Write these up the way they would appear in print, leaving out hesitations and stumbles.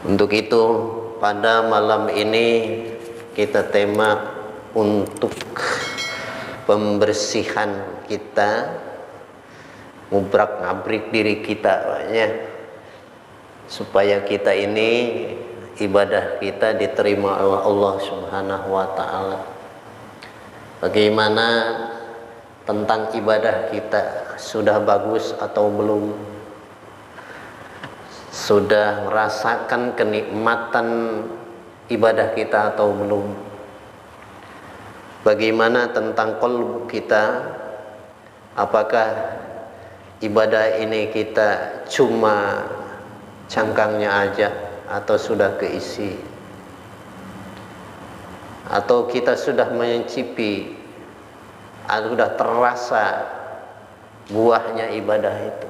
Untuk itu pada malam ini kita tema untuk pembersihan kita, ngubrak-ngabrik diri kita ya, supaya kita ini ibadah kita diterima oleh Allah Subhanahu wa taala. Bagaimana tentang ibadah kita, sudah bagus atau belum? Sudah merasakan kenikmatan ibadah kita atau belum? Bagaimana tentang qalbu kita? Apakah ibadah ini kita cuma cangkangnya aja atau sudah keisi? Atau kita sudah mencicipi, sudah terasa buahnya ibadah itu?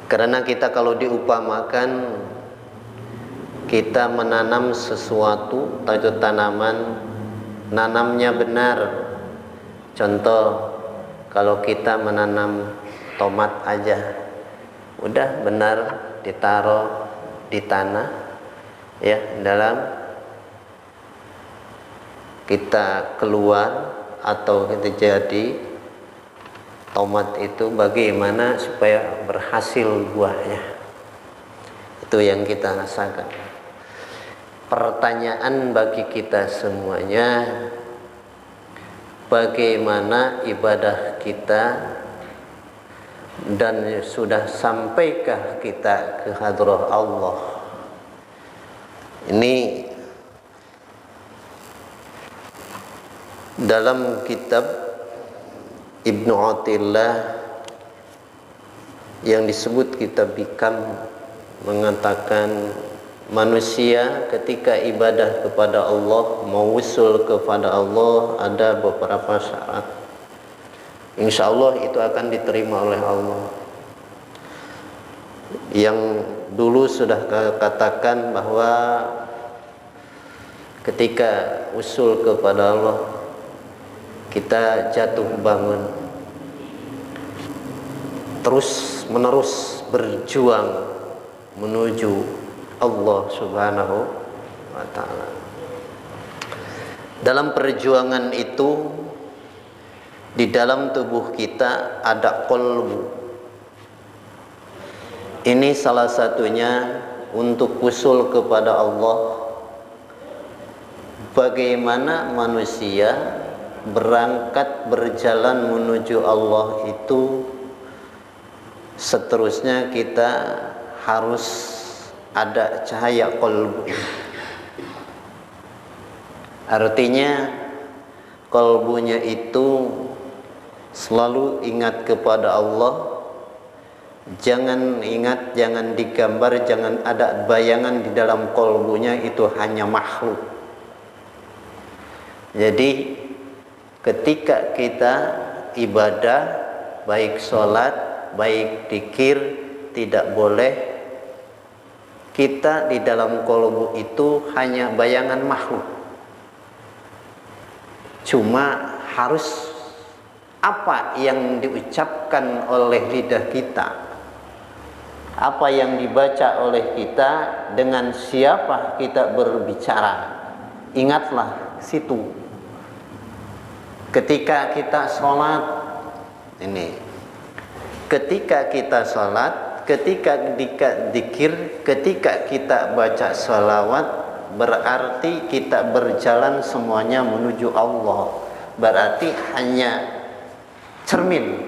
Karena kita kalau diupamakan kita menanam sesuatu, atau tanaman, nanamnya benar. Contoh, kalau kita menanam tomat aja, udah benar ditaruh di tanah ya, dalam kita keluar atau kita jadi tomat itu, bagaimana supaya berhasil buahnya, itu yang kita rasakan. Pertanyaan bagi kita semuanya, bagaimana ibadah kita, dan sudah sampaikah kita ke hadrah Allah? Ini dalam kitab Ibnu Athiillah yang disebut kitab Hikam mengatakan, manusia ketika ibadah kepada Allah, mau usul kepada Allah, ada beberapa syarat. Insya Allah itu akan diterima oleh Allah. Yang dulu sudah katakan bahwa ketika usul kepada Allah, kita jatuh bangun, terus menerus berjuang menuju Allah Subhanahu wa ta'ala. Dalam perjuangan itu, di dalam tubuh kita ada qalbu. Ini salah satunya untuk usul kepada Allah. Bagaimana manusia berangkat berjalan menuju Allah itu, seterusnya kita harus ada cahaya qalbu. Artinya qalbunya itu selalu ingat kepada Allah. Jangan ingat, jangan digambar, jangan ada bayangan di dalam qalbunya itu hanya makhluk. Jadi ketika kita ibadah, baik sholat, baik dzikir, tidak boleh kita di dalam qalbu itu hanya bayangan makhluk. Cuma harus apa yang diucapkan oleh lidah kita, apa yang dibaca oleh kita, dengan siapa kita berbicara. Ingatlah situ. Ketika kita sholat, ini, ketika kita sholat, ketika dzikir, ketika kita baca sholawat, berarti kita berjalan semuanya menuju Allah. Berarti hanya cermin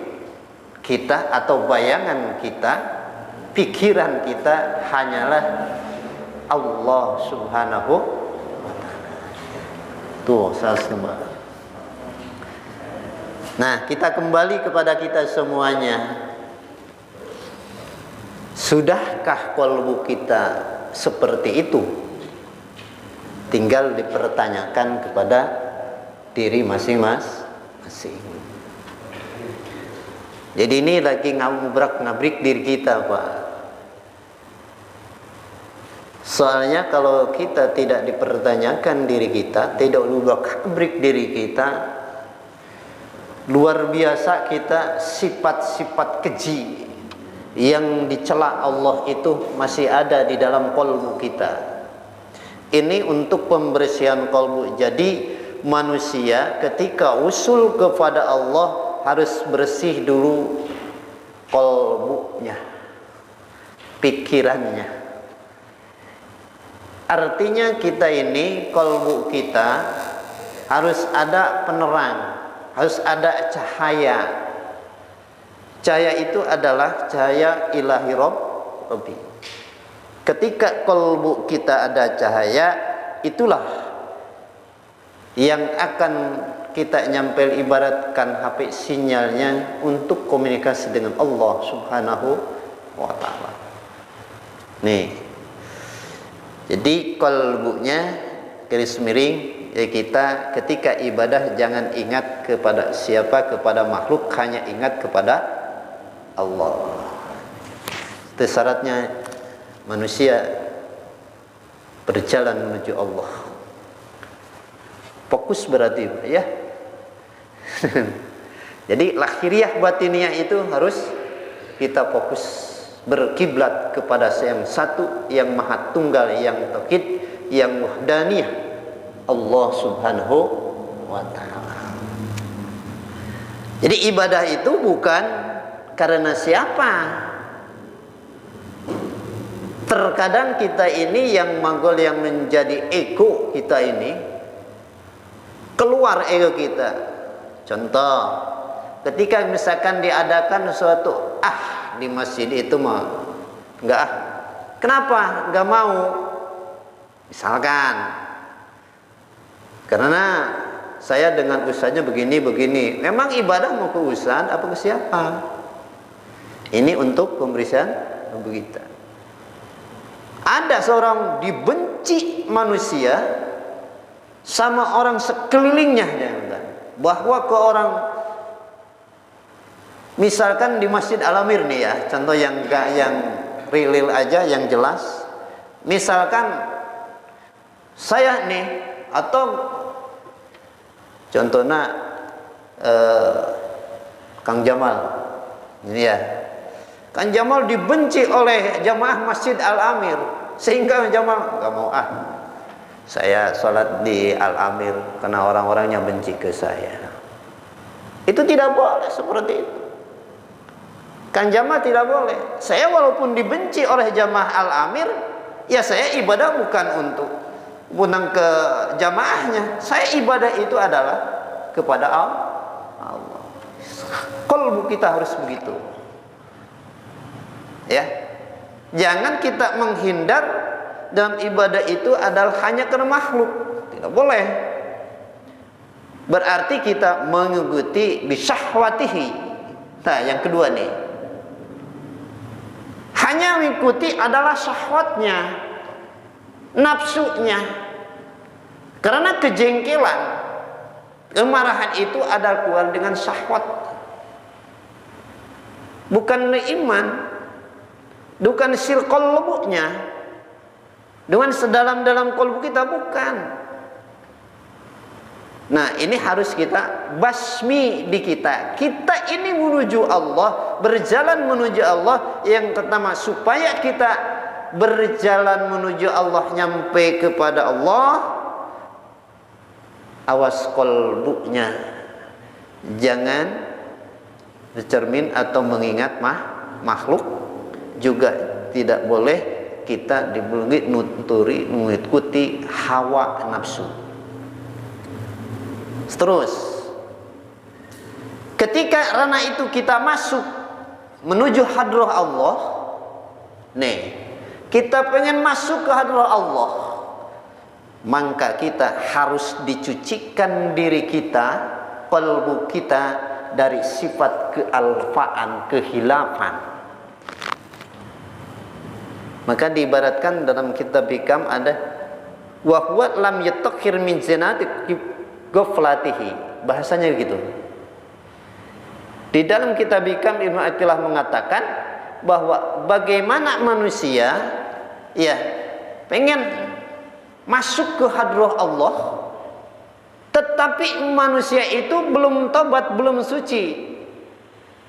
kita atau bayangan kita, pikiran kita hanyalah Allah Subhanahu wa ta'ala. Tuh, sahabat. Nah, kita kembali kepada kita semuanya. Sudahkah qalbu kita seperti itu? Tinggal dipertanyakan kepada diri masing-masing. Jadi ini lagi ngabrak-ngabrik diri kita, Pak. Soalnya kalau kita tidak dipertanyakan diri kita, tidak ngabrak-ngabrik diri kita, luar biasa kita sifat-sifat keji yang dicela Allah itu masih ada di dalam kalbu kita. Ini untuk pembersihan kalbu. Jadi manusia ketika usul kepada Allah harus bersih dulu kalbunya, pikirannya. Artinya kita ini, kalbu kita harus ada penerang, harus ada cahaya. Cahaya itu adalah cahaya ilahi Rabbi. Ketika kalbu kita ada cahaya, itulah yang akan kita nyampel, ibaratkan HP sinyalnya untuk komunikasi dengan Allah Subhanahu wa ta'ala. Nih, jadi kalbunya garis miring, ya kita ketika ibadah jangan ingat kepada siapa, kepada makhluk, hanya ingat kepada Allah. Itu syaratnya manusia berjalan menuju Allah. Fokus berarti ya. Jadi lahiriah batiniyah itu harus kita fokus, berkiblat kepada yang satu, yang maha tunggal, yang tauhid, yang wahdaniyah, Allah Subhanahu wa ta'ala. Jadi ibadah itu bukan karena siapa. Terkadang kita ini yang manggol, yang menjadi ego kita ini, keluar ego kita. Contoh, ketika misalkan diadakan sesuatu, di masjid itu mah enggak, kenapa enggak mau? Misalkan karena saya dengan ustaznya begini. Memang ibadah mau ke ustaz apa ke siapa? Ini untuk pembersihan kita. Ada seorang dibenci manusia sama orang sekelilingnya, bahwa ke orang, misalkan di Masjid Al-Amir nih ya, contoh yang real aja, yang jelas. Misalkan saya nih, atau contohnya Kang Jamal ini ya, Kang Jamal dibenci oleh jamaah Masjid Al-Amir, sehingga Jamal nggak mau, saya sholat di Al-Amir karena orang-orangnya benci ke saya. Itu tidak boleh seperti itu. Kang Jamal tidak boleh. Saya walaupun dibenci oleh jamaah Al-Amir, ya saya ibadah bukan untuk menang ke jamaahnya. Saya ibadah itu adalah kepada Allah. Kalbu kita harus begitu. Ya, jangan kita menghindar dalam ibadah itu adalah hanya karena makhluk, tidak boleh. Berarti kita mengikuti bisyahwatihi. Nah, yang kedua nih, hanya mengikuti adalah syahwatnya, nafsunya. Karena kejengkelan, kemarahan itu adalah keluar dengan syahwat, bukan iman. Bukan sirqal lubuknya, dengan sedalam-dalam kalbu kita, bukan. Nah, ini harus kita basmi di kita. Kita ini menuju Allah, berjalan menuju Allah. Yang pertama, supaya kita berjalan menuju Allah, nyampe kepada Allah, awas kalbunya jangan bercermin atau mengingat makhluk. Juga tidak boleh kita mengikuti hawa nafsu. Terus ketika ranah itu kita masuk menuju hadrah Allah, nih kita pengen masuk ke hadrah Allah, maka kita harus dicucikan diri kita, kalbu kita, dari sifat kealfaan, kehilafan. Maka diibaratkan dalam kitab Hikam ada wa huwa lam yatakhir min zinati ghaflatihi, bahasanya gitu. Di dalam kitab Hikam Ibnu Athilah mengatakan bahwa bagaimana manusia ya pengen masuk ke hadrah Allah, tetapi manusia itu belum tobat, belum suci,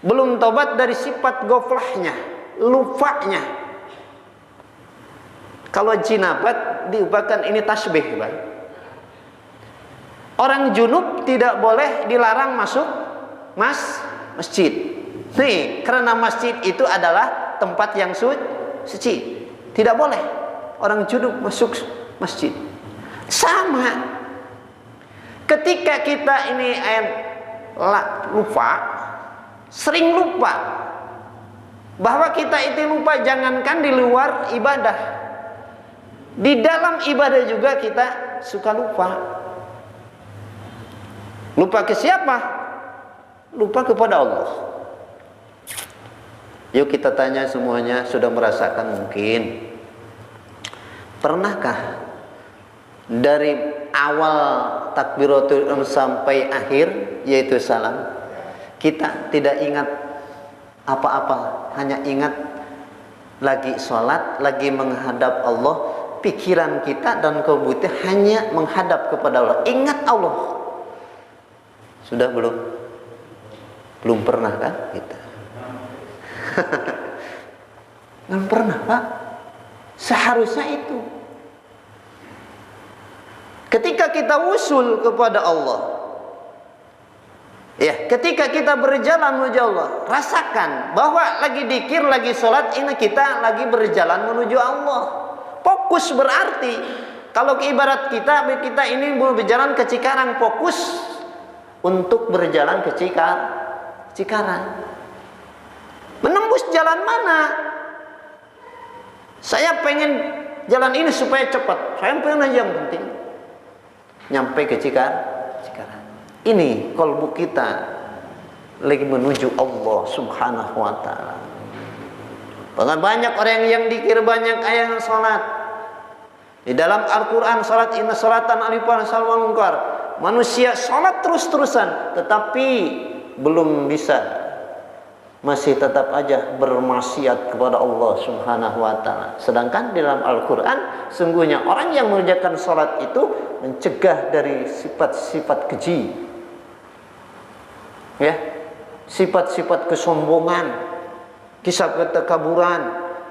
belum tobat dari sifat ghaflahnya. lupanya. Kalau jinabat diubahkan ini tasbih, Bang. Orang junub tidak boleh dilarang masuk masjid. Nih, karena masjid itu adalah tempat yang suci. Tidak boleh orang junub masuk masjid. Sama. Ketika kita ini lupa, sering lupa bahwa kita itu lupa, jangankan di luar ibadah, di dalam ibadah juga kita suka lupa. Lupa ke siapa? Lupa kepada Allah. Yuk kita tanya semuanya, sudah merasakan mungkin? Pernahkah dari awal takbiratul ihram sampai akhir, yaitu salam, kita tidak ingat apa-apa, hanya ingat lagi sholat, lagi menghadap Allah, pikiran kita dan kalbu kita hanya menghadap kepada Allah, ingat Allah. Sudah belum? Belum pernah kan kita? Belum pernah, Pak. Seharusnya itu. Ketika kita usul kepada Allah, ya, ketika kita berjalan menuju Allah, rasakan bahwa lagi dzikir, lagi sholat, ini kita lagi berjalan menuju Allah. Fokus berarti, kalau ibarat kita ini berjalan ke Cikarang, fokus untuk berjalan ke Cikarang. Menembus jalan mana? Saya pengen jalan ini supaya cepat. Saya pengen aja yang penting nyampe ke Cikarang. Ini kalbu kita lagi menuju Allah Subhanahu wa ta'ala. Banyak orang yang dikir, banyak ayat salat. Di dalam Al-Quran, salat inna salatan alifan salwal munkar. Manusia salat terus-terusan, tetapi belum bisa, masih tetap aja bermaksiat kepada Allah Subhanahu wa ta'ala. Sedangkan di dalam Al-Quran, sungguhnya orang yang mengerjakan salat itu mencegah dari sifat-sifat keji, ya, sifat-sifat kesombongan, kisah ketakaburan,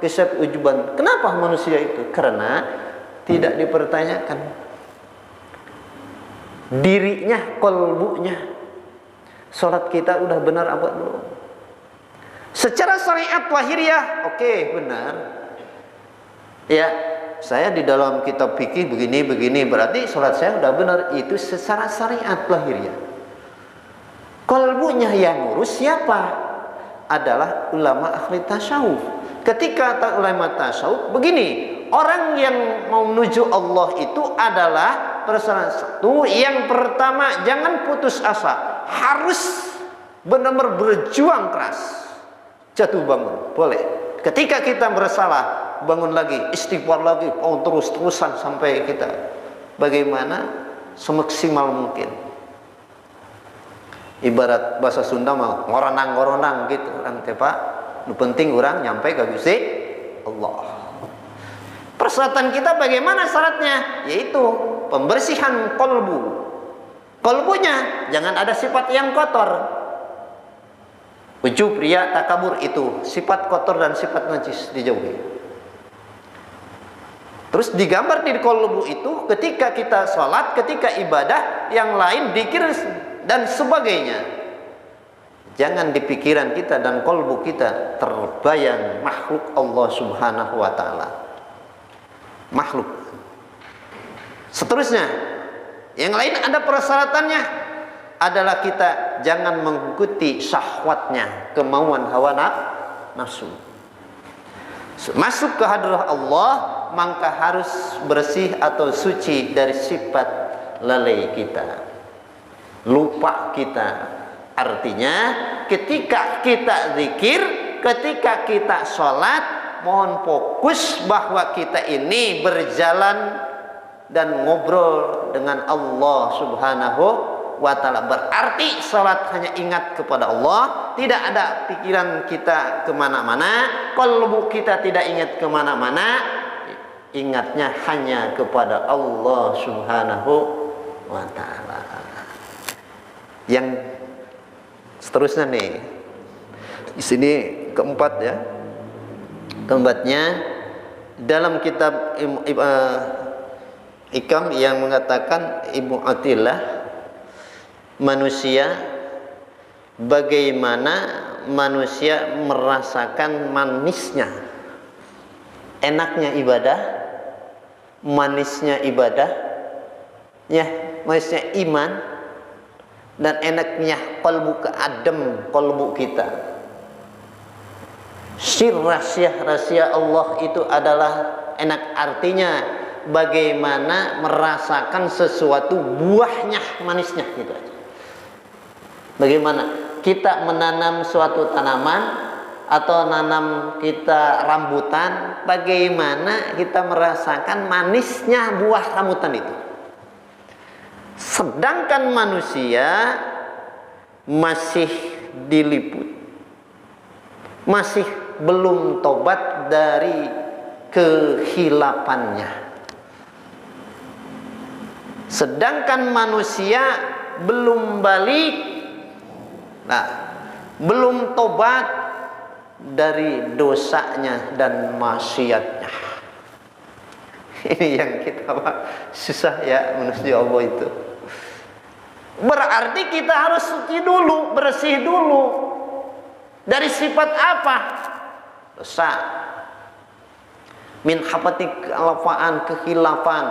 kisah ujuban. Kenapa manusia itu? Karena tidak dipertanyakan dirinya, kalbunya. Salat kita udah benar apa belum? Secara syariat lahiriah, oke, benar. Ya, saya di dalam kitab fikih begini, berarti salat saya udah benar. Itu secara syariat lahiriah. Kalbunya yang ngurus siapa? Adalah ulama ahli tasawuf. Ketika ulama tasawuf begini, orang yang mau menuju Allah itu adalah persoalan satu. Yang pertama, jangan putus asa, harus benar-benar berjuang keras. Jatuh bangun, boleh. Ketika kita bersalah, bangun lagi, istighfar lagi, terus-terusan sampai kita bagaimana semaksimal mungkin. Ibarat bahasa Sunda mah ngoronang-ngoronang gitu orang tepa. Nu penting orang nyampe ke Gusti Allah. Persyaratan kita bagaimana syaratnya? Yaitu pembersihan kalbu. Kalbunya jangan ada sifat yang kotor. Ujub, riya, takabur, itu sifat kotor dan sifat najis dijauhi. Terus digambar di kalbu itu ketika kita sholat, ketika ibadah yang lain, dzikir dan sebagainya. Jangan di pikiran kita dan kalbu kita terbayang makhluk Allah Subhanahu wa ta'ala. Makhluk. Seterusnya, yang lain ada persyaratannya, adalah kita jangan mengikuti syahwatnya, kemauan hawa nafsu. Masuk ke hadrah Allah, maka harus bersih atau suci dari sifat lalai kita, lupa kita. Artinya ketika kita zikir, ketika kita sholat, mohon fokus bahwa kita ini berjalan dan ngobrol dengan Allah Subhanahu wa ta'ala. Berarti salat hanya ingat kepada Allah, tidak ada pikiran kita kemana-mana, kalbu kita tidak ingat kemana-mana, ingatnya hanya kepada Allah Subhanahu wa ta'ala. Yang seterusnya nih, di sini keempat ya, Keempatnya, dalam kitab Hikam yang mengatakan Ibnu Athilah, manusia, bagaimana manusia merasakan manisnya, enaknya ibadah, manisnya ibadah, ya, manisnya iman, dan enaknya qalbu keadem qalbu kita. Rahasia Allah itu adalah enak, artinya bagaimana merasakan sesuatu buahnya, manisnya, gitu aja. Bagaimana kita menanam suatu tanaman atau nanam kita rambutan, bagaimana kita merasakan manisnya buah rambutan itu. Sedangkan manusia masih diliput, masih belum tobat dari kehilapannya. Sedangkan manusia belum balik, belum tobat dari dosanya dan maksiatnya. Ini yang kita susah ya manusia Allah itu. Berarti kita harus suci dulu, bersih dulu. Dari sifat apa? Dosa. Min hafati kealfaan, kekhilafan,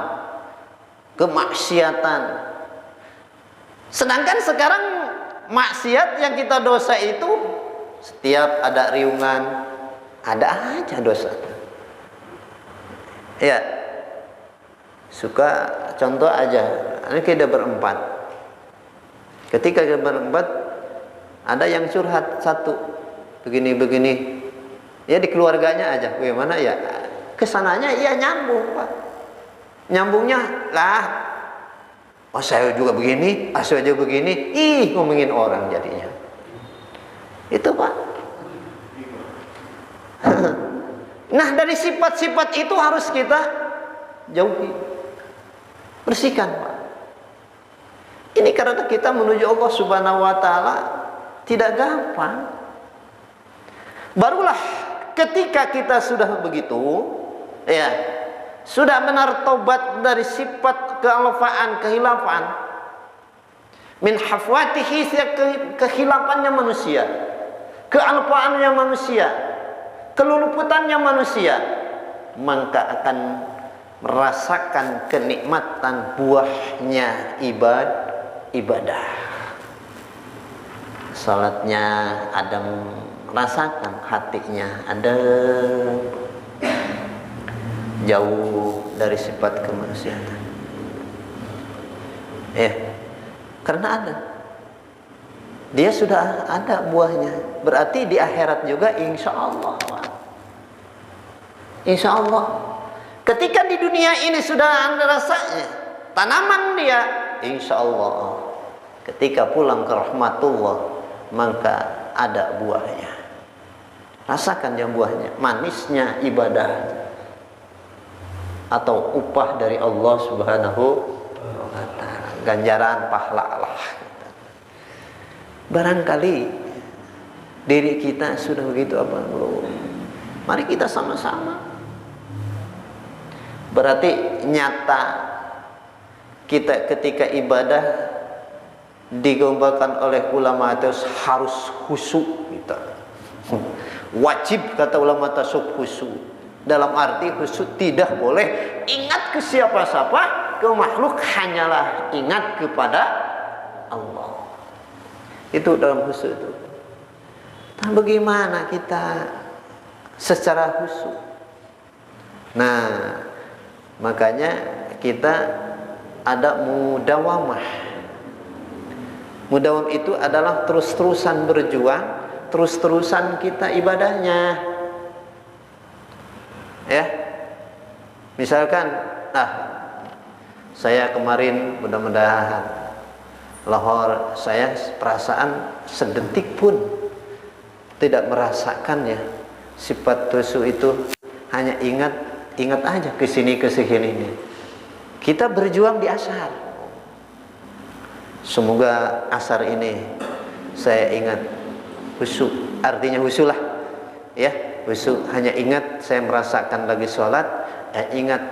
kemaksiatan. Sedangkan sekarang maksiat yang kita dosa itu setiap ada riungan, ada aja dosa. Ya, suka contoh aja. Ini kita berempat. Ketika kita berempat, ada yang curhat satu, begini-begini. Ya di keluarganya aja, bagaimana ya? Kesananya iya nyambung, Pak. Nyambungnya lah. Oh saya juga begini, saya juga begini. Ngomongin orang jadinya. Itu Pak. Nah dari sifat-sifat itu harus kita jauhi, bersihkan Pak. Ini karena kita menuju Allah Subhanahu Wa Taala tidak gampang. Barulah ketika kita sudah begitu, ya sudah benar tobat dari sifat kealfaan, kehilafan, min hafwatihi, kehilafannya manusia, kealfaannya manusia, keluluputannya manusia, maka akan merasakan kenikmatan buahnya ibadah. Salatnya adem, rasakan hatinya adem, jauh dari sifat kemaksiatan. Karena ada, dia sudah ada buahnya. Berarti di akhirat juga insya Allah. Insya Allah. Ketika di dunia ini sudah ada rasanya, tanaman dia, insya Allah. Ketika pulang ke rahmatullah, maka ada buahnya. Rasakan yang buahnya, manisnya ibadah atau upah dari Allah Subhanahu wa Ta'ala, ganjaran pahala Allah. Barangkali diri kita sudah begitu apa belum? Mari kita sama-sama. Berarti nyata kita ketika ibadah digombalkan oleh ulama itu harus khusyuk kita. Wajib kata ulama tasawuf khusyuk. Dalam arti khusyuk tidak boleh ingat ke siapa-siapa, ke makhluk, hanyalah ingat kepada Allah. Itu dalam khusyuk itu. Nah, bagaimana kita secara khusyuk? Nah, makanya kita ada mudawamah. Mudawam itu adalah terus-terusan berjuang, terus-terusan kita ibadahnya. Ya, misalkan, saya kemarin mudah-mudahan lahor saya perasaan sedetik pun tidak merasakannya sifat tusu itu, hanya ingat aja ke sini ini. Kita berjuang di ashar. Semoga asar ini saya ingat khusyuk, artinya khusyuk lah. ya, khusyuk hanya ingat saya merasakan lagi sholat, ingat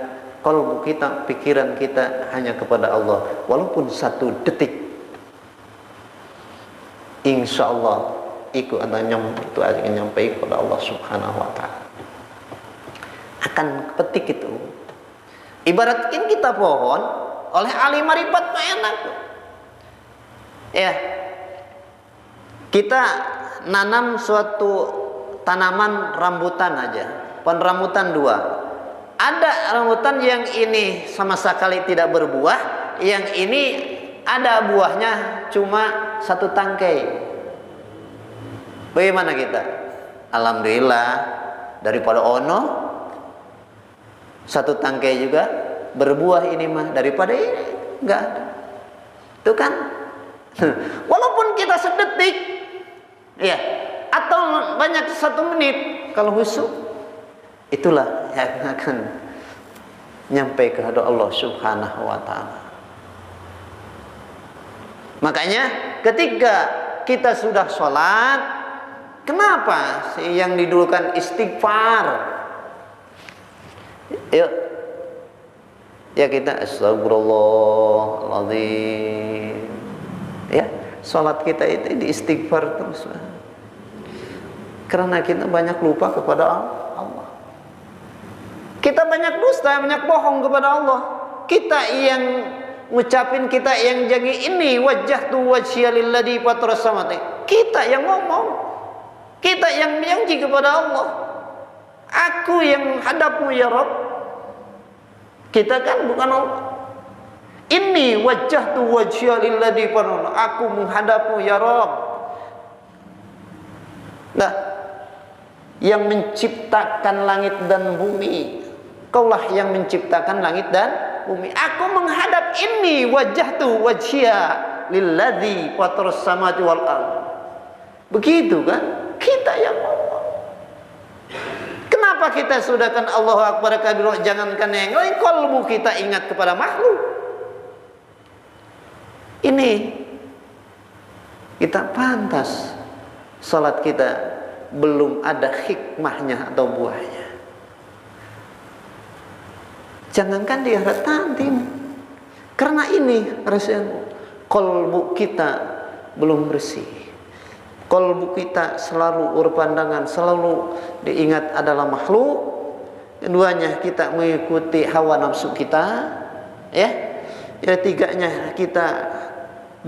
kalbu kita, pikiran kita hanya kepada Allah, walaupun 1 detik, insya Allah itu akan nyampai kepada Allah Subhanahu wa Ta'ala. Akan petik itu. Ibaratkan kita pohon, oleh ahli marifat mah enak. Ya, kita nanam suatu tanaman rambutan aja, pohon rambutan 2. Ada rambutan yang ini sama sekali tidak berbuah, yang ini ada buahnya cuma 1 tangkai. Bagaimana kita? Alhamdulillah, daripada ono 1 tangkai juga berbuah ini mah, daripada ini enggak ada. Itu kan? Walaupun kita sedetik, ya, atau banyak 1 menit, kalau khusyuk, itulah yang akan nyampe ke hadapan Allah Subhanahu wa Ta'ala. Makanya ketika kita sudah sholat, kenapa sih yang didulukan istighfar? Yuk, ya kita astagfirullahaladzim. Ya, sholat kita itu di istighfar terus. Karena kita banyak lupa kepada Allah. Kita banyak dusta, banyak bohong kepada Allah. Kita yang ngucapin, kita yang janji ini wajjahtu wajhiya lilladzi fataras samawati. Kita yang ngomong. Kita yang janji kepada Allah. Aku yang hadapmu ya Rabb. Kita kan bukan Allah. Ini wajjahtu wajhiya lilladzi fataras. Aku menghadapmu ya Rabb. Nah, yang menciptakan langit dan bumi, Kaulah yang menciptakan langit dan bumi. Aku menghadap ini wajjahtu wajhiya lilladzi fataras samawati wal ardh. Begitu kan? Kita yang ngomong. Kenapa kita sudahkan Allahu Akbar kabira, jangankan yang lain, kalbu kita ingat kepada makhluk. Ini kita pantas salat kita belum ada hikmahnya atau buahnya. Jangankan di akhirat nanti, karena ini rasanya kalbu kita belum bersih. Kalbu kita selalu berpandangan, selalu diingat adalah makhluk. Keduanya kita mengikuti hawa nafsu kita, ya. Yang tiganya kita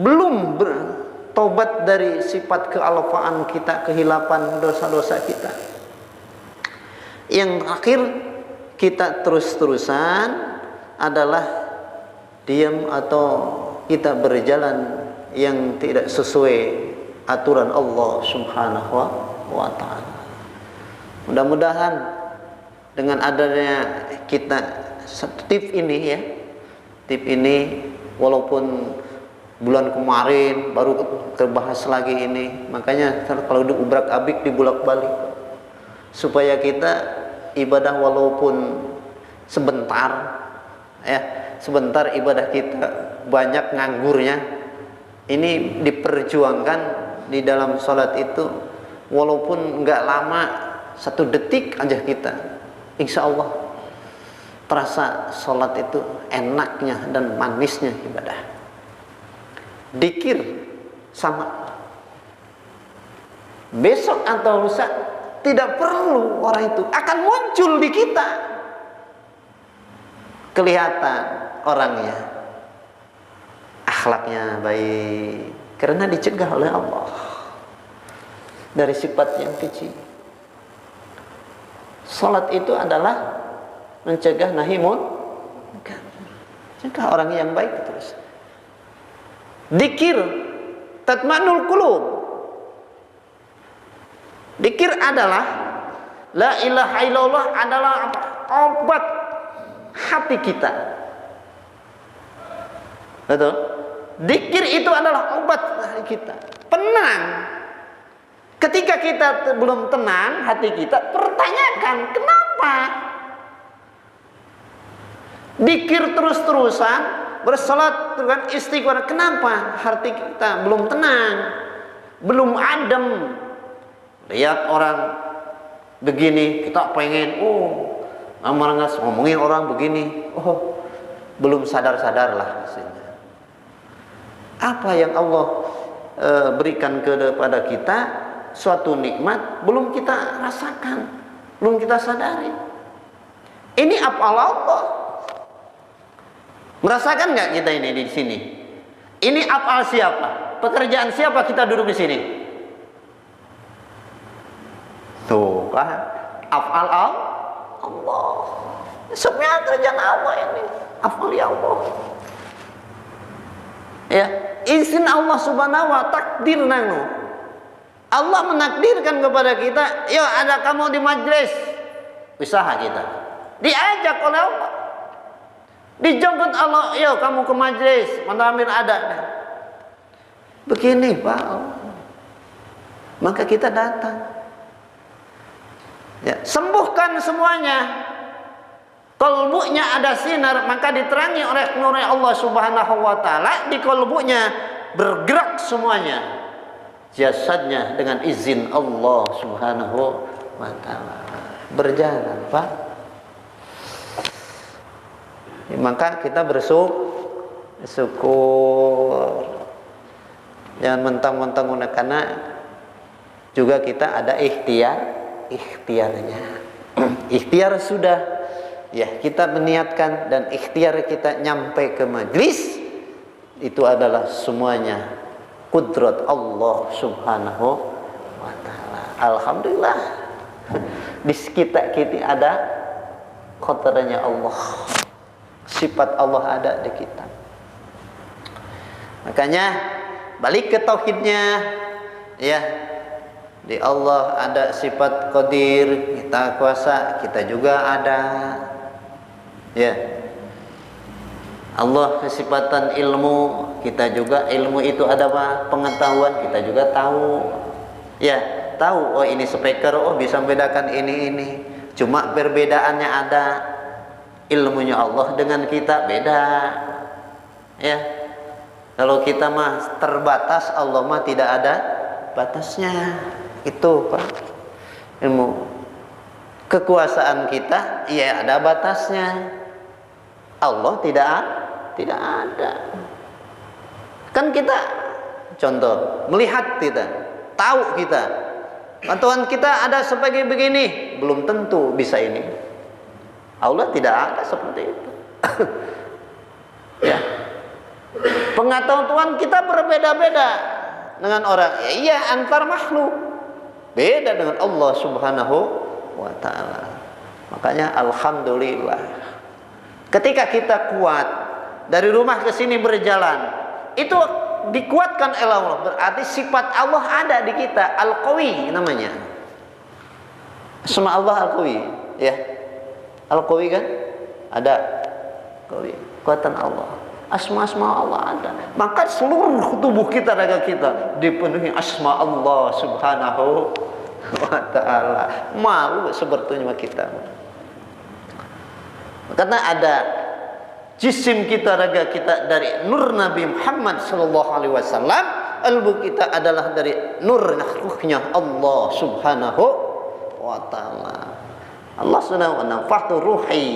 belum bertobat dari sifat kealfaan kita, kehilapan dosa-dosa kita. Yang terakhir, kita terus-terusan adalah diam atau kita berjalan yang tidak sesuai aturan Allah Subhanahu wa Ta'ala. Mudah-mudahan dengan adanya kita tip ini, ya, tip ini, walaupun bulan kemarin baru terbahas lagi ini, makanya kalau diubrak-abrik dibulak-balik supaya kita ibadah walaupun sebentar, ya, sebentar ibadah kita banyak nganggurnya, ini diperjuangkan di dalam sholat itu, walaupun nggak lama 1 detik aja kita, insya Allah terasa sholat itu enaknya dan manisnya ibadah. Dikir sama besok atau lusa tidak perlu orang itu akan muncul di kita, kelihatan orangnya, akhlaknya baik, karena dicegah oleh Allah dari sifat yang kecil. Salat itu adalah mencegah nahi munkar, cegah orang yang baik terus. Dikir tatma'nul qulub. Dikir adalah la ilaha illallah, adalah apa? Obat hati kita. Betul? Dikir itu adalah obat hati kita. Tenang. Ketika kita belum tenang hati kita, pertanyakan kenapa? Dikir terus-terusan, bersalat dengan istighfar, kenapa hati kita belum tenang, belum adem? Lihat orang begini, kita pengen Amarngas ngomongin orang begini, belum sadar-sadarlah maksudnya. Apa yang Allah berikan kepada kita, suatu nikmat belum kita rasakan, belum kita sadari. Ini afal Allah. Merasakan nggak kita ini di sini? Ini afal siapa? Pekerjaan siapa kita duduk di sini? Tuh kan, afal Allah. Semuanya kerjaan Allah ini, afal Allah. Ya, izin Allah Subhanahu wa takdir nanu. Allah menakdirkan kepada kita, yo ada kamu di majelis, usaha kita. Diajak oleh Allah. Dijemput Allah, yo kamu ke majelis, menamir ada. Begini Pak. Maka kita datang. Ya, sembuhkan semuanya. Kolbunya ada sinar, maka diterangi oleh nur Allah Subhanahu wa taala, di kolbunya bergerak semuanya. Jasadnya dengan izin Allah Subhanahu wa taala berjalan, Pak. Ya, maka kita bersyukur. Jangan mentang-mentang karena juga kita ada ikhtiarnya. Ikhtiar sudah, ya kita meniatkan dan ikhtiar kita nyampe ke majlis, itu adalah semuanya kudrat Allah Subhanahu wa taala. Alhamdulillah di sekitar kita ada qadarnya Allah, sifat Allah ada di kita. Makanya balik ke tauhidnya, ya. Di Allah ada sifat qadir, kita kuasa, kita juga ada. Ya. Allah kesifatan ilmu, kita juga ilmu itu ada apa? Pengetahuan, kita juga tahu. Ya, tahu ini speaker, bisa membedakan ini. Cuma perbedaannya ada. Ilmunya Allah dengan kita beda. Ya. Kalau kita mah terbatas, Allah mah tidak ada batasnya. Itu Pak, ilmu. Kekuasaan kita ya ada batasnya. Allah tidak ada. Kan kita contoh melihat kita, tahu kita. Tuhan kita ada sebagai begini, belum tentu bisa ini. Allah tidak ada seperti itu. Ya. Pengetahuan Tuhan kita berbeda-beda dengan orang. Ya, iya antar makhluk. Beda dengan Allah Subhanahu wa taala. Makanya alhamdulillah. Ketika kita kuat dari rumah ke sini berjalan, itu dikuatkan oleh Allah. Berarti sifat Allah ada di kita, Al-Qawi namanya. Asma Allah Al-Qawi, ya. Al-Qawi kan? Ada Qawi, kekuatan Allah. Asma-asma Allah ada. Maka seluruh tubuh kita, raga kita dipenuhi asma Allah Subhanahu wa ta'ala. Malu sebetulnya kita. Karena ada jisim kita, raga kita dari nur Nabi Muhammad sallallahu alaihi wasallam. Qalbu kita adalah dari nur ruhnya Allah Subhanahu wa ta'ala. Allah Subhanahu wa ta'ala, "Fahtu ruhi."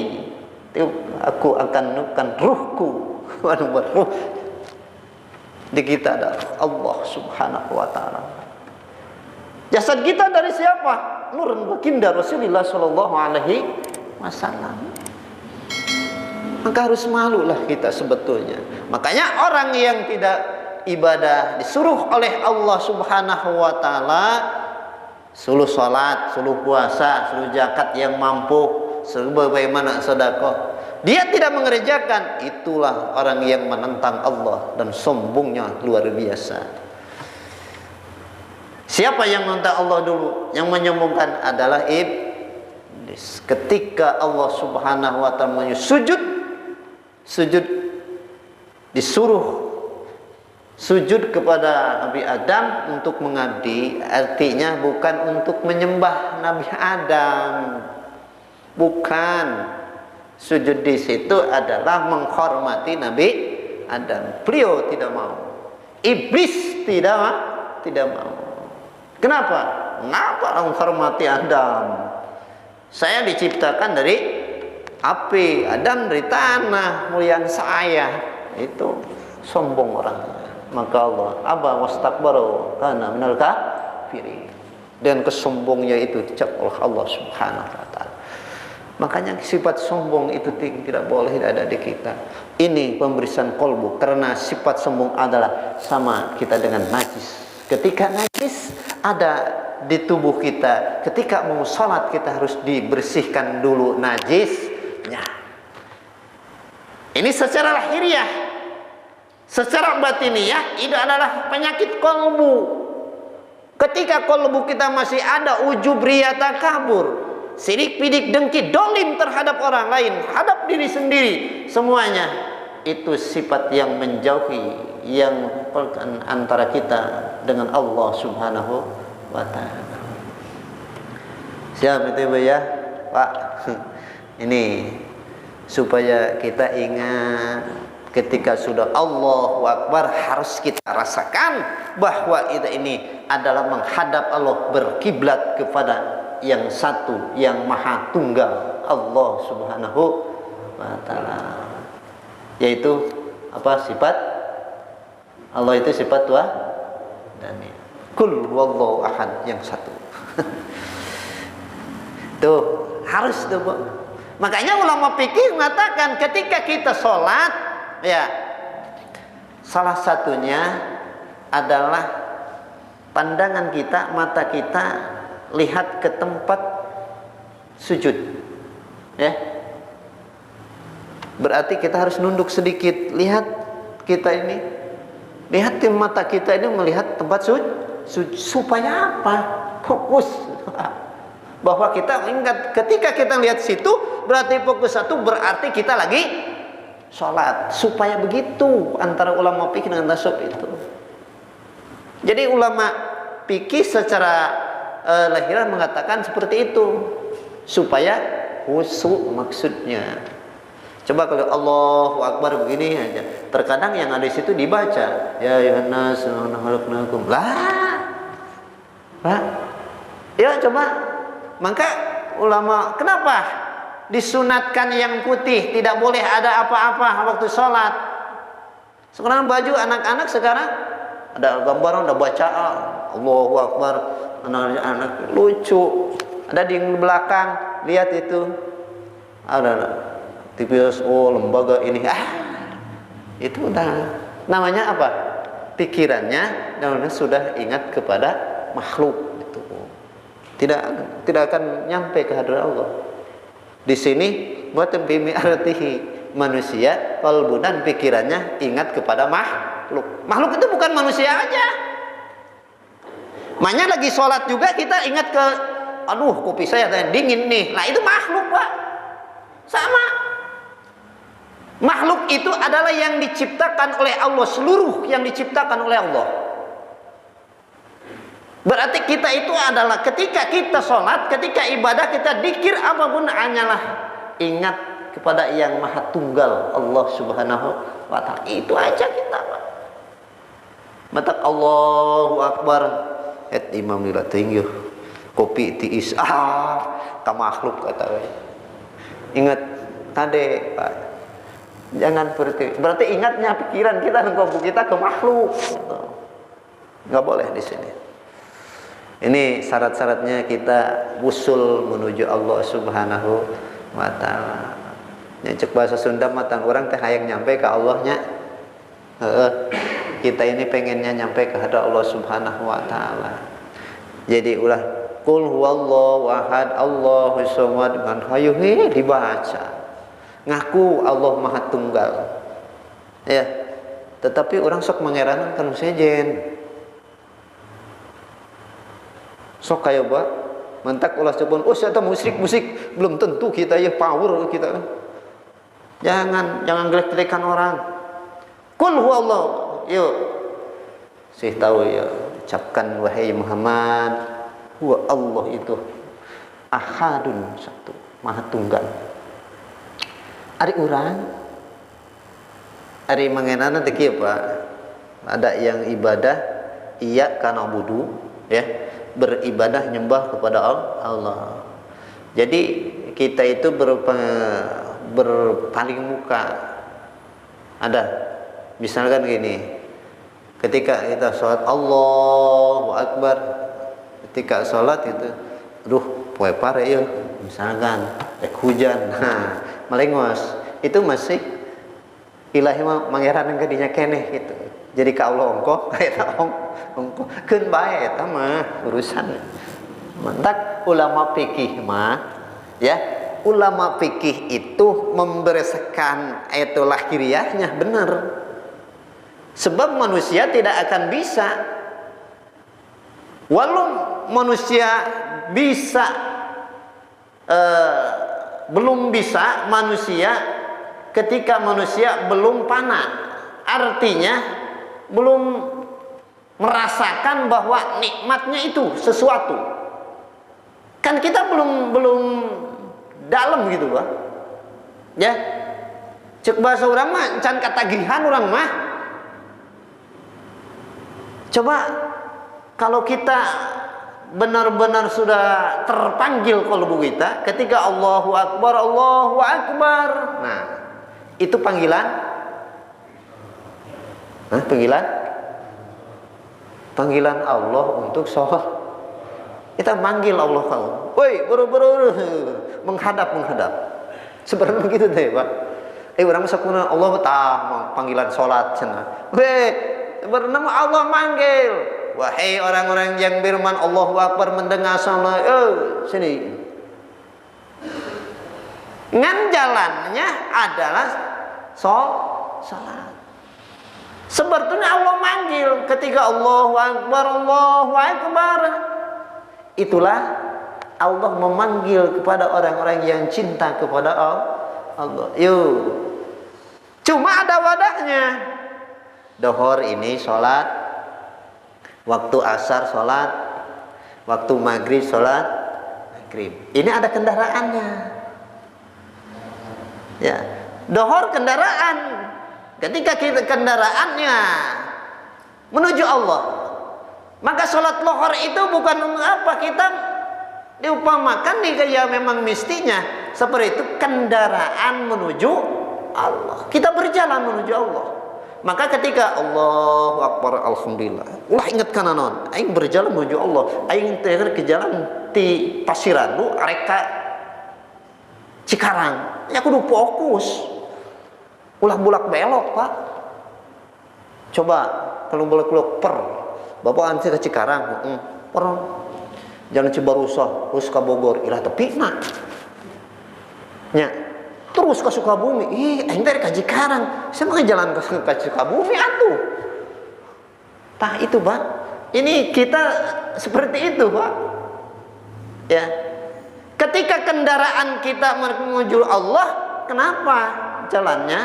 Aku akan nukkan ruhku. Ruh di kita ada Allah Subhanahu wa ta'ala. Jasad kita dari siapa? Nur baginda Rasulullah sallallahu alaihi wasallam. Maka harus malulah kita sebetulnya. Makanya orang yang tidak ibadah disuruh oleh Allah Subhanahu wa taala, suruh salat, suruh puasa, suruh zakat yang mampu, suruh bagaimana sedekah, dia tidak mengerjakan, itulah orang yang menentang Allah dan sombongnya luar biasa. Siapa yang menentang Allah dulu? Yang menyombongkan adalah iblis. Ketika Allah Subhanahu wa taala sujud, disuruh sujud kepada Nabi Adam untuk mengabdi, artinya bukan untuk menyembah Nabi Adam. Bukan. Sujud di situ adalah menghormati Nabi Adam. Beliau tidak mau. Iblis tidak mau. Kenapa? Ngapa menghormati Adam? Saya diciptakan dari api, Adam dari tanah, muliaan saya. Itu sombong orang. Maka Allah aba wastakbaru kana minal kafirin. Dan kesombongnya itu dicap oleh Allah Subhanahu wa taala. Makanya sifat sombong itu tidak boleh ada di kita. Ini pemberian kolbu, karena sifat sombong adalah sama kita dengan najis. Ketika najis ada di tubuh kita, ketika mau sholat kita harus dibersihkan dulu najisnya. Ini secara lahiriah. Secara batiniah itu adalah penyakit kolbu. Ketika kolbu kita masih ada ujub, riya, takabur, sirik, bidik, dengki, dolim terhadap orang lain, hadap diri sendiri, semuanya itu sifat yang menjauhi, yang antara kita dengan Allah Subhanahu wa ta'ala. Siap itu Bu ya, Pak. Ini supaya kita ingat, ketika sudah Allahu Akbar harus kita rasakan bahwa ini adalah menghadap Allah, berkiblat kepada yang satu, yang maha tunggal, Allah Subhanahu wa ta'ala. Yaitu apa sifat Allah itu sifat dan kul huwallahu ahad, yang satu. Tuh harus tuh Bu. Makanya ulama fikih mengatakan ketika kita sholat, ya, salah satunya adalah pandangan kita, mata kita lihat ke tempat sujud, ya. Berarti kita harus nunduk sedikit, lihat kita ini, lihat ke mata kita ini melihat tempat sujud, supaya apa? Fokus. Bahwa kita ingat ketika kita lihat situ, berarti fokus satu, berarti kita lagi sholat. Supaya begitu antara ulama fikih dengan tasawuf itu. Jadi ulama fikih secara lahiriah mengatakan seperti itu, supaya khusyuk maksudnya. Coba kalau Allahu Akbar begini aja, terkadang yang ada di situ dibaca, ya ayyuhan nas inna khalaqnakum. Lah, ya coba. Maka ulama kenapa disunatkan yang putih, tidak boleh ada apa-apa waktu sholat? Sekarang baju anak-anak sekarang ada gambaran, ada bacaan Allahu Akbar, anak-anak lucu, ada di belakang, lihat itu ada TPS, oh lembaga ini, itu udah namanya apa? Pikirannya dan sudah ingat kepada makhluk. Tidak akan nyampe ke hadirat Allah. Di sini buat bimi artihi, manusia kalbu dan pikirannya ingat kepada makhluk. Makhluk itu bukan manusia aja. Makanya lagi sholat juga kita ingat ke, aduh kopi saya dingin nih. Nah itu makhluk Pak. Sama. Makhluk itu adalah yang diciptakan oleh Allah, seluruh yang diciptakan oleh Allah. Berarti kita itu adalah ketika kita sholat, ketika ibadah, kita dzikir apapun hanyalah ingat kepada yang maha tunggal, Allah Subhanahu wa ta'ala. Itu aja kita Pak. Mata Allahu Akbar, imam nila tinggi kopi tiis ka makhluk kata. Ingat tadi Pak, jangan berarti ingatnya pikiran kita dan kubu kita ke makhluk. Nggak boleh di sini. Ini syarat-syaratnya kita wusul menuju Allah Subhanahu wa ta'ala. Yang cek bahasa Sunda matang orang teh hayang nyampe ke Allahnya. Kita ini pengennya nyampe ke hadirat Allah Subhanahu wa ta'ala. Jadi ulah qul huwallahu ahad Allahu samad dengan hayu dibaca. Ngaku Allah Maha Tunggal. Ya. Tetapi orang sok mengerankan sejen. Sok kayak Pak, mentak ulah cepon, oh saya musik belum tentu kita ya power kita. Jangan gelek-gelekan orang. Qul huwallahu, yuk. Saya tahu ya, ucapkan wahai Muhammad, huwa Allah itu ahadun, satu, maha tunggal. Ari urang, ari mengenana teh kieu Pak. Ada yang ibadah iya kana budu, ya. beribadah nyembah kepada Allah. Jadi kita itu berpaling muka. Ada misalkan gini, ketika kita sholat Allahu Akbar, ketika sholat itu poe pare ya misalkan hujan, melengos, itu masih ilahi mangeran yang kadinya keneh gitu. Jadi ka Allah ongko kayak ongko keun bae eta mah urusan. Mantak ulama fikih mah ya, ulama fikih itu membereskan ayat lahiriahnya benar. Sebab manusia tidak akan bisa, walau manusia bisa belum bisa manusia ketika manusia belum fana, artinya belum merasakan bahwa nikmatnya itu sesuatu. Kan kita belum dalam gitu, Pak. Ya. Cek bahasa orang mah can katagihan orang mah. Coba kalau kita benar-benar sudah terpanggil kalbu kita ketika Allahu Akbar, Allahu Akbar. Nah, itu panggilan. Panggilan Allah untuk sholat. Kita manggil Allah kamu. Woi, buru-buru menghadap. Sebenarnya begitu deh, Pak. Orang sakuna Allah panggilan sholat cenah. Weh, bernama Allah manggil. Wahai orang-orang yang beriman, Allahu Akbar mendengar salat. Sini. Ngan jalannya adalah salat. Sebetulnya Allah manggil ketika Allahu Akbar, Allahu Akbar. Itulah Allah memanggil kepada orang-orang yang cinta kepada Allah. Yuk. Cuma ada wadahnya. Dohor ini sholat, waktu asar sholat, waktu maghrib sholat maghrib. Ini ada kendaraannya. Ya, dohor kendaraan. Ketika kita kendaraannya menuju Allah, maka sholat lohor itu bukan apa kita diupamakan ya memang mestinya seperti itu, kendaraan menuju Allah. Kita berjalan menuju Allah. Maka ketika Allahu Akbar, alhamdulillah, ulah ingat kananon, aing berjalan menuju Allah, aing teh ke jalan ti Pasirandu areka Cikarang, ya kudu fokus, ulah bulak belok, Pak. Coba kalau bulak-bulak bapak ansi ke Cikarang, jalan Cibarusah, terus ke Bogor, ilah tepi nak, nya terus ke Sukabumi, aing dari ke Cikarang, saya mau jalan ke Sukabumi atuh. Tah itu, Pak. Ini kita seperti itu, Pak. Ya. Ketika kendaraan kita menuju Allah, kenapa jalannya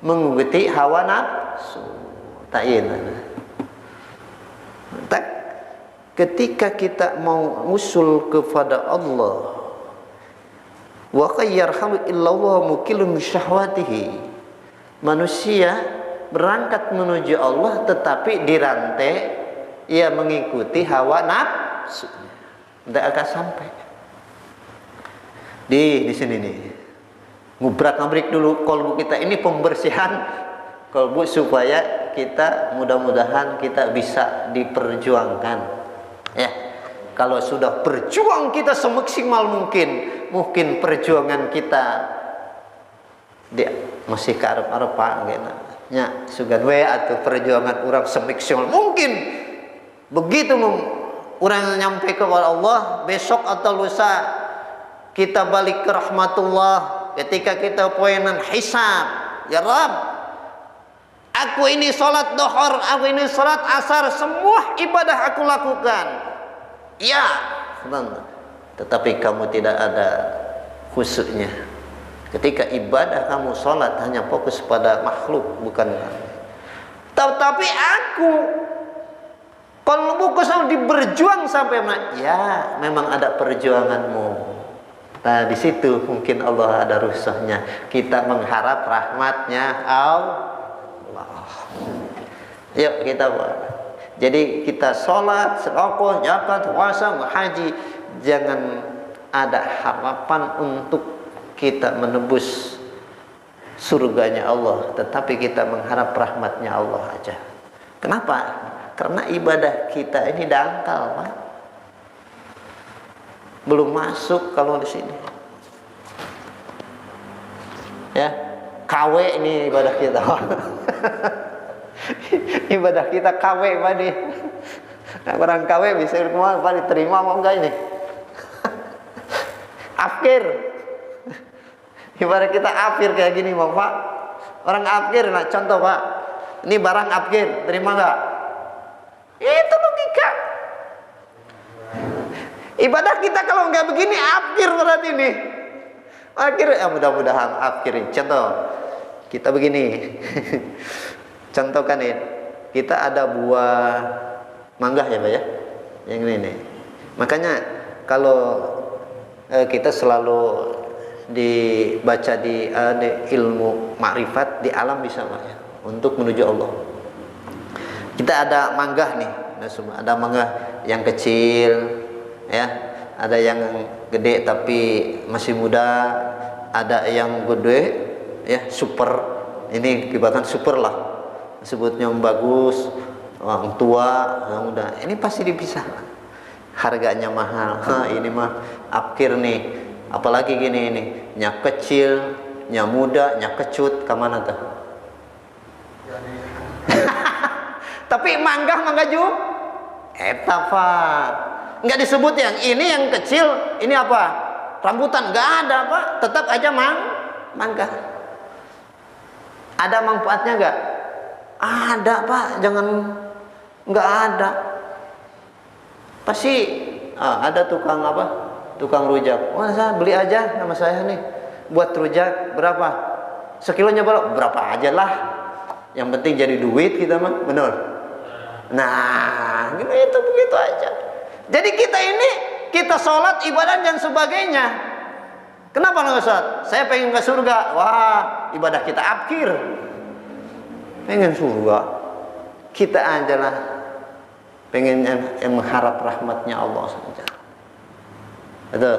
mengikuti hawa nafsu? Tak. Ketika kita mau usul kepada Allah, wa qayyarhamu illallah mukilum syahwatihi. Manusia berangkat menuju Allah tetapi dirantai ia mengikuti hawa nafsu. Tidak akan sampai. Di sini nih. Ngubrak-ngabrik dulu kalbu kita, ini pembersihan kalbu supaya kita mudah-mudahan kita bisa diperjuangkan. Ya. Kalau sudah berjuang kita semaksimal mungkin perjuangan kita dia masih ke arep-arepan gitu. Nya sugan we atau perjuangan orang semaksimal mungkin. Begitu orang nyampe kepada Allah, besok atau lusa kita balik ke rahmatullah, ketika kita poinan hisab, ya Rabb, aku ini sholat duhur, aku ini sholat asar, semua ibadah aku lakukan. Ya, tetapi kamu tidak ada khusyuknya. Ketika ibadah kamu sholat hanya fokus pada makhluk, bukan. Tetapi aku, kalau fokus berjuang sampai ya, memang ada perjuanganmu. Nah, di situ mungkin Allah ada rusuhnya. Kita mengharap rahmatnya Allah. Yuk kita buat. Jadi kita sholat, sedekah, zakat, puasa, haji, jangan ada harapan untuk kita menebus surganya Allah, tetapi kita mengharap rahmatnya Allah aja. Kenapa? Karena ibadah kita ini dangkal, Pak. Belum masuk kalau di sini. Ya, KW ini ibadah kita. Ibadah kita KW, Pak nih. Nah, orang KW bisa Pak diterima mau enggak ini? Afkir. Ibadah kita afkir kayak gini, Pak. Orang afkir, nah contoh, Pak. Ini barang afkir, terima enggak? Itu logika. Ibadah kita kalau enggak begini afkir berarti nih. Akhir ya mudah-mudahan afkirin. Contoh, kita begini. Contoh kan ini, kita ada buah mangga ya Pak ya, yang ini nih. Makanya kalau kita selalu dibaca di ilmu makrifat di alam bisa Pak ya, untuk menuju Allah. Kita ada mangga nih, ada mangga yang kecil ya, ada yang gede tapi masih muda, ada yang gede ya super, ini ibaratkan super lah, sebutnya bagus, orang tua, yang muda, ini pasti dipisah, harganya mahal. Ini mah afkir nih, apalagi gini ini, nya kecil, nya muda, nya kecut, kemana tuh? Tapi mangga juga, etapa. Nggak disebut yang ini yang kecil, ini apa? Rambutan, nggak ada Pak, tetap aja mangga. Ada manfaatnya nggak? Ada Pak, jangan nggak ada. Pasti ada tukang apa? Tukang rujak. Wah, saya beli aja nama saya nih, buat rujak berapa? Sekilonya berapa aja lah. Yang penting jadi duit kita mah, benar. Nah, gitu begitu aja. Jadi kita ini, kita sholat, ibadah dan sebagainya. Kenapa nggak sholat? Saya pengen ke surga. Wah, ibadah kita afkir. Pengen surga. Kita ajalah pengen yang mengharap rahmatnya Allah saja. Itu.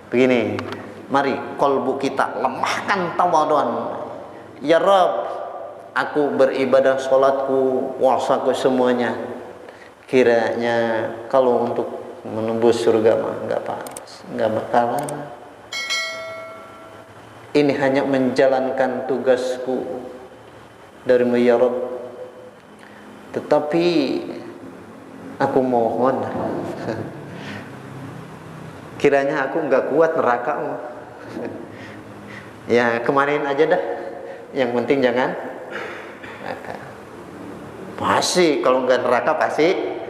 Begini, mari kolbu kita lemahkan tawadhuan. Ya Rabb, aku beribadah, sholatku, puasaku semuanya. Kiranya kalau untuk menembus surga mah nggak pas, nggak bakalan. Ini hanya menjalankan tugasku dari ya Rabb. Tetapi aku mohon, kiranya aku nggak kuat neraka. Ya kemarin aja dah. Yang penting jangan neraka. Pasti kalau nggak neraka pasti.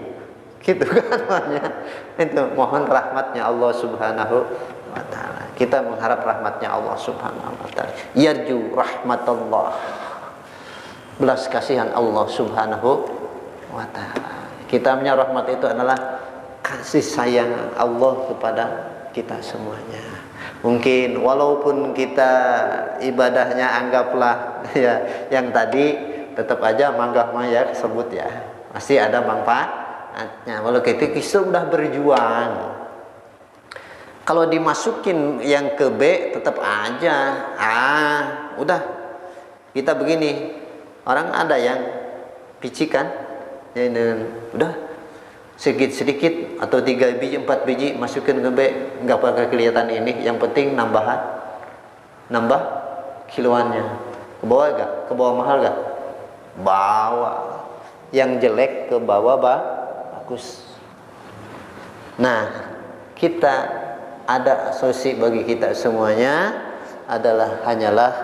Gitu kan namanya. Itu mohon rahmatnya Allah Subhanahu wa taala. Kita mengharap rahmatnya Allah Subhanahu wa taala. Yarju rahmatullah. Belas kasihan Allah Subhanahu wa taala. Kita punya rahmat itu adalah kasih sayang Allah kepada kita semuanya. Mungkin walaupun kita ibadahnya anggaplah ya yang tadi, tetap aja manggah ya sebut ya. Masih ada manfaat. Nah, kalau kita sudah berjuang, kalau dimasukin yang ke B tetap aja udah kita begini, orang ada yang picikan ya, udah sedikit atau 3 biji 4 biji masukin ke B, nggak bakal kelihatan ini, yang penting nambah kiloannya. Ke bawah gak? Ke bawah mahal gak? Bawa yang jelek ke bawah bagus. Nah, kita ada solusi bagi kita semuanya adalah hanyalah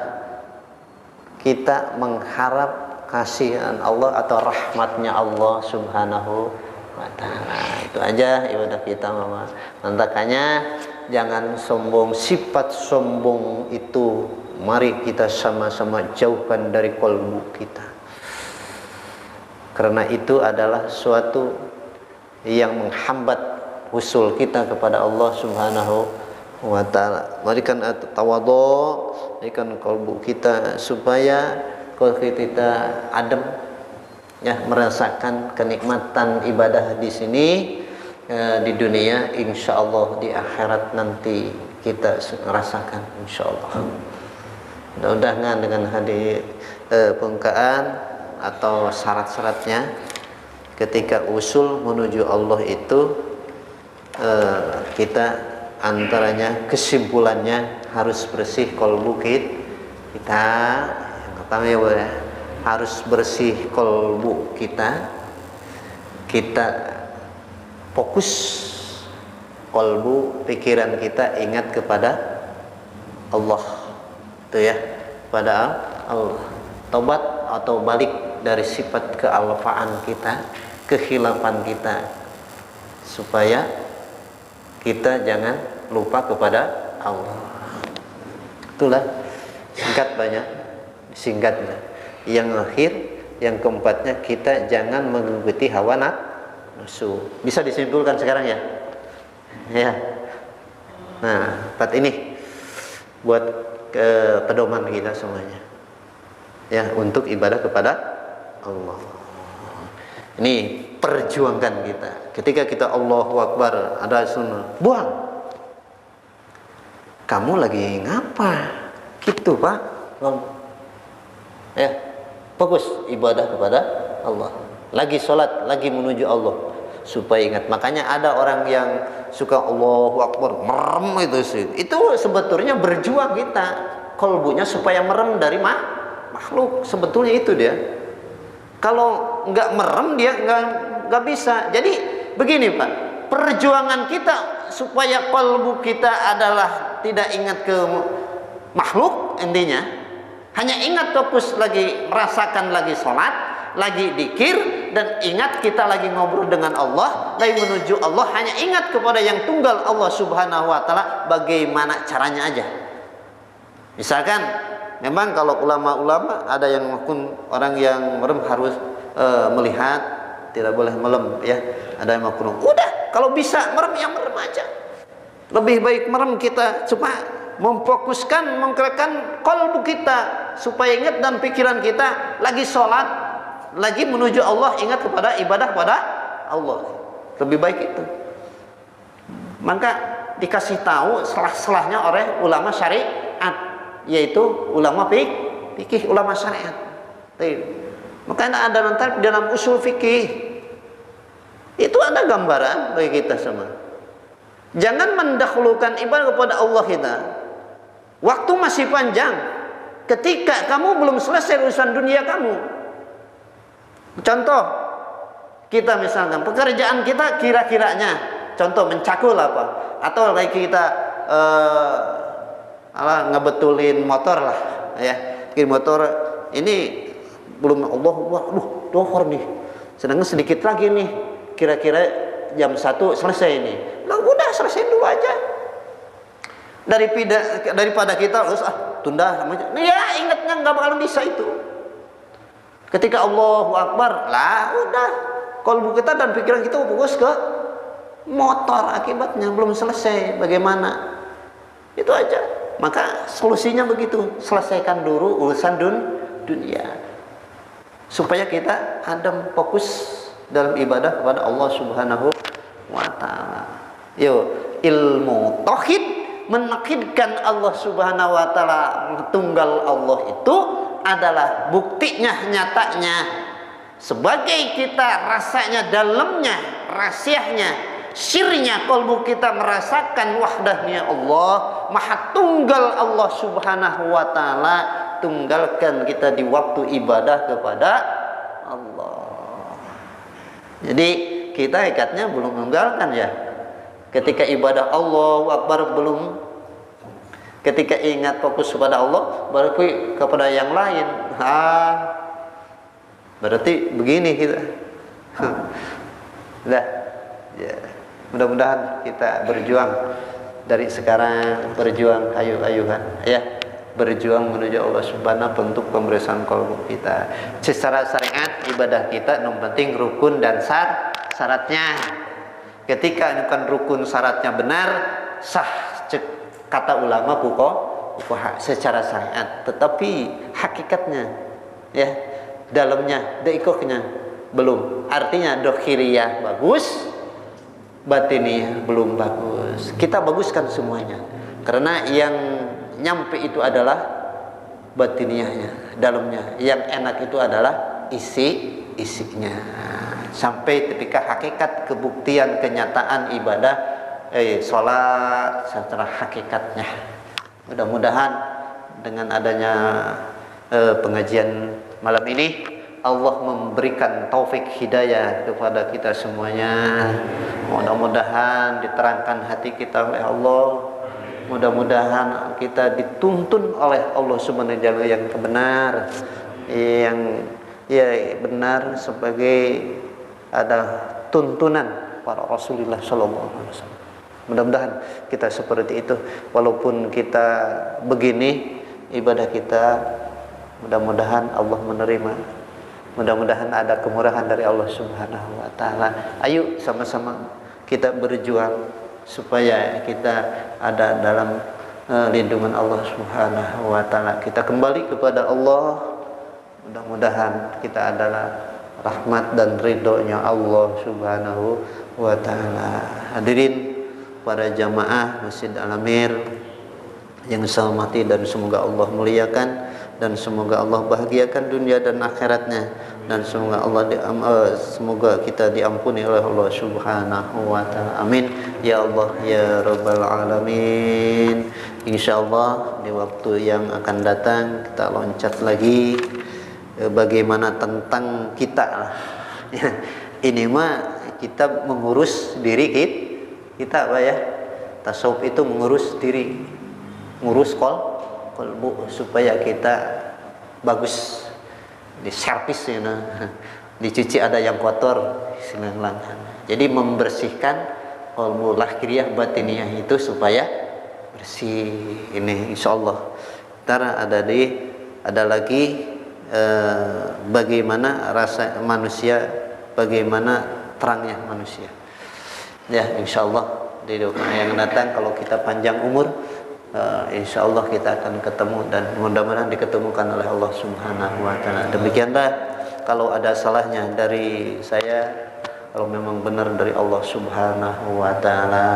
kita mengharap kasihan Allah atau rahmatnya Allah Subhanahu wa taala. Itu aja ibadah kita mama. Makanya jangan sombong, sifat sombong itu mari kita sama-sama jauhkan dari kolbu kita. Karena itu adalah suatu yang menghambat usul kita kepada Allah Subhanahu wa taala. Marikan tawadhu, berikan kalbu kita supaya kalau kita adem, ya, merasakan kenikmatan ibadah di sini di dunia, insya Allah di akhirat nanti kita rasakan insya Allah. Mudah-mudahan dengan hadir pembukaan atau syarat-syaratnya ketika usul menuju Allah itu kita antaranya kesimpulannya harus bersih kolbu kita. Yang pertama ya, harus bersih kolbu kita fokus kolbu pikiran kita ingat kepada Allah itu ya, pada Allah, tobat atau balik dari sifat kealfaan kita, kehilafan kita, supaya kita jangan lupa kepada Allah. Itulah singkat banyak singkatnya. Yang akhir, yang keempatnya, kita jangan mengikuti hawa nafsu. Bisa disimpulkan sekarang ya? Ya. Nah, empat ini buat pedoman kita semuanya. Ya, untuk ibadah kepada Allah. Ini perjuangkan kita. Ketika kita Allahu Akbar, ada sunnah, buang. Kamu lagi ngapa? Gitu, Pak. Ya, fokus ibadah kepada Allah. Lagi sholat, lagi menuju Allah. Supaya ingat. Makanya ada orang yang suka Allahu Akbar, merem itu sih. Itu sebetulnya berjuang kita. Kolbunya supaya merem dari makhluk. Sebetulnya itu dia. Kalau nggak merem dia nggak bisa. Jadi begini Pak, perjuangan kita supaya kolbu kita adalah tidak ingat ke makhluk, intinya hanya ingat fokus lagi merasakan lagi sholat, lagi dikir, dan ingat kita lagi ngobrol dengan Allah, lagi menuju Allah, hanya ingat kepada yang tunggal Allah Subhanahu wa Ta'ala. Bagaimana caranya aja. Misalkan memang kalau ulama-ulama ada yang mungkin orang yang merem harus melihat, tidak boleh melem ya. Ada yang mungkin udah kalau bisa merem ya merem aja. Lebih baik merem kita cuma memfokuskan, menggerakkan qalbu kita supaya ingat, dan pikiran kita lagi sholat, lagi menuju Allah, ingat kepada ibadah pada Allah. Lebih baik itu. Maka dikasih tahu selah-selahnya oleh ulama syariat, yaitu ulama fikih, ulama syariat. Makanya ada nanti dalam usul fikih itu ada gambaran bagi kita semua. Jangan mendahulukan ibadah kepada Allah kita. Waktu masih panjang. Ketika kamu belum selesai urusan dunia kamu. Contoh, kita misalkan pekerjaan kita kira-kiranya, contoh mencakul apa, atau lagi kita ngebetulin motor lah, ya, motor ini belum dohor nih, sedangkan sedikit lagi nih, kira-kira jam 1 selesai nih. Nah udah selesai dulu aja, daripada kita harus tunda, ya ingatnya nggak bakalan bisa itu. Ketika Allahu Akbar, lah udah kalbu kita dan pikiran kita fokus ke motor, akibatnya belum selesai. Bagaimana? Itu aja. Maka solusinya begitu, selesaikan dulu urusan dunia, supaya kita adem, fokus dalam ibadah kepada Allah Subhanahu wa Ta'ala. Ilmu tauhid menakidkan Allah Subhanahu wa Ta'ala tunggal Allah itu adalah buktinya, nyatanya, sebagai kita rasanya dalamnya, rahasianya, sirnya kalbu kita merasakan wahdahnya Allah, maha tunggal Allah Subhanahu wa Ta'ala. Tunggalkan kita di waktu ibadah kepada Allah. Jadi kita ikatnya belum menunggalkan ya. Ketika ibadah Allahu Akbar belum, ketika ingat fokus kepada Allah baru kepada yang lain. Berarti begini kita. Nah, ya. Mudah-mudahan kita berjuang dari sekarang, berjuang ayu-ayuhan ya, berjuang menuju Allah Subhanahu bentuk pemeriksaan kalbu kita. Secara syariat ibadah kita yang penting rukun dan syaratnya. Ketika bukan rukun syaratnya benar, sah kata ulama fuqaha secara syariat, tetapi hakikatnya ya, dalamnya, daikohnya belum. Artinya dohiriyah bagus, batiniyah belum bagus. Kita baguskan semuanya, karena yang nyampe itu adalah batiniyahnya, dalamnya. Yang enak itu adalah isinya. Sampai ketika hakikat kebuktian kenyataan ibadah sholat secara hakikatnya. Mudah-mudahan dengan adanya pengajian malam ini Allah memberikan taufik hidayah kepada kita semuanya. Mudah-mudahan diterangkan hati kita oleh Allah. Mudah-mudahan kita dituntun oleh Allah Subhanahu wa taala yang benar, yang benar sebagai ada tuntunan para Rasulullah sallallahu alaihi wasallam. Mudah-mudahan kita seperti itu, walaupun kita begini ibadah kita, mudah-mudahan Allah menerima. Mudah-mudahan ada kemurahan dari Allah Subhanahu wa taala. Ayo sama-sama kita berjuang supaya kita ada dalam lindungan Allah Subhanahu wa taala. Kita kembali kepada Allah. Mudah-mudahan kita adalah rahmat dan ridhonya Allah Subhanahu wa taala. Hadirin para jamaah Masjid Al-Amir yang saya hormati, dan semoga Allah muliakan, dan semoga Allah bahagiakan dunia dan akhiratnya, dan semoga semoga kita diampuni oleh Allah Subhanahu wa taala. Amin ya Allah ya rabbal alamin. Insyaallah di waktu yang akan datang kita loncat lagi bagaimana tentang kita. Ini mah kita mengurus diri kita apa ya? Tasawuf itu mengurus diri, ngurus kolbu supaya kita bagus, diservis ya, dicuci ada yang kotor silang. Jadi membersihkan kolbu lahiriah batiniyah itu supaya bersih. Ini insyaallah. Ntar ada lagi bagaimana rasa manusia, bagaimana terangnya manusia. Ya insyaallah di doa yang datang, kalau kita panjang umur, insyaallah kita akan ketemu, dan mudah-mudahan diketemukan oleh Allah Subhanahu wa taala. Demikianlah, kalau ada salahnya dari saya, kalau memang benar dari Allah Subhanahu wa taala.